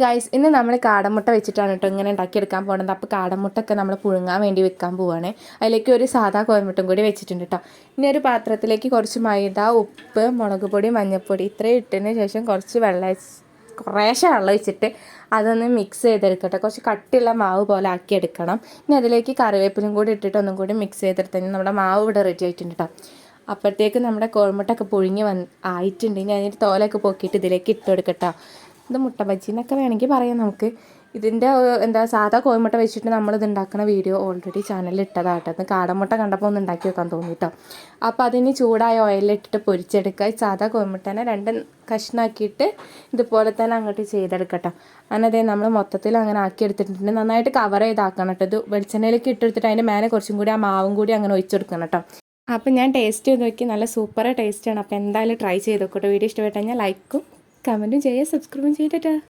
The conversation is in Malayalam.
ഗൈസ്, ഇന്ന് നമ്മൾ കാടമുട്ട വെച്ചിട്ടാണ് കേട്ടോ ഇങ്ങനെ ഉണ്ടാക്കിയെടുക്കാൻ പോകുന്നത്. അപ്പോൾ കാടമുട്ടൊക്കെ നമ്മൾ പുഴുങ്ങാൻ വേണ്ടി വെക്കാൻ പോവുകയാണ്. അതിലേക്ക് ഒരു സാധാ കോയമുട്ടും കൂടി വെച്ചിട്ടുണ്ട് കേട്ടോ. ഇനി ഒരു പാത്രത്തിലേക്ക് കുറച്ച് മൈദ, ഉപ്പ്, മുളക് പൊടി, മഞ്ഞൾപ്പൊടി ഇത്രയും ഇട്ടതിന് ശേഷം കുറച്ച് കുറേശ്ശെ വെള്ളം ഒഴിച്ചിട്ട് അതൊന്ന് മിക്സ് ചെയ്തെടുക്കട്ടെ. കുറച്ച് കട്ടിയുള്ള മാവ് പോലെ ആക്കിയെടുക്കണം. ഇനി അതിലേക്ക് കറിവേപ്പിലും കൂടി ഇട്ടിട്ട് ഒന്നും കൂടി മിക്സ് ചെയ്തെടുത്തതിന് നമ്മുടെ മാവ് ഇവിടെ റെഡി ആയിട്ടുണ്ട് കേട്ടോ. അപ്പോഴത്തേക്ക് നമ്മുടെ കോഴിമുട്ടൊക്കെ പുഴുങ്ങി ആയിട്ടുണ്ട്. ഇനി അതിൻ്റെ തോലൊക്കെ പൊക്കിയിട്ട് ഇതിലേക്ക് ഇട്ട് കൊടുക്കട്ടോ. ഇത് മുട്ട ബജ്ജി എന്നൊക്കെ വേണമെങ്കിൽ പറയാം നമുക്ക്. ഇതിൻ്റെ സാധാ കോഴിമുട്ട വെച്ചിട്ട് നമ്മളിത് ഉണ്ടാക്കുന്ന വീഡിയോ ഓൾറെഡി ചാനലിൽ ഇട്ടതാട്ടോ. അത് കാടമുട്ട കണ്ടപ്പോൾ ഒന്ന് ഉണ്ടാക്കി വെക്കാൻ തോന്നി കേട്ടോ. അപ്പോൾ അതിന് ചൂടായ ഓയിലിട്ടിട്ട് പൊരിച്ചെടുക്കുക. സാധാ കോഴിമുട്ടേനെ 2 കഷ്ണാക്കിയിട്ട് ഇതുപോലെ തന്നെ അങ്ങോട്ട് ചെയ്തെടുക്കട്ടോ. അങ്ങനെ നമ്മൾ മൊത്തത്തിൽ അങ്ങനെ ആക്കി എടുത്തിട്ടുണ്ട്. നന്നായിട്ട് കവർ ചെയ്താക്കണം കേട്ടോ. ഇത് വെളിച്ചെണ്ണയിലേക്ക് ഇട്ടെടുത്തിട്ട് അതിൻ്റെ മേലെ കുറച്ചും കൂടി ആ മാവും കൂടി അങ്ങനെ ഒഴിച്ചെടുക്കണം കേട്ടോ. അപ്പോൾ ഞാൻ ടേസ്റ്റ് ചെയ്ത് നോക്കി, നല്ല സൂപ്പർ ടേസ്റ്റാണ്. അപ്പോൾ എന്തായാലും ട്രൈ ചെയ്ത് നോക്കട്ടെ. വീഡിയോ ഇഷ്ടപ്പെട്ട് കഴിഞ്ഞാൽ ലൈക്കും കമൻറ്റും ചെയ്യുക, സബ്സ്ക്രൈബും ചെയ്തിട്ട്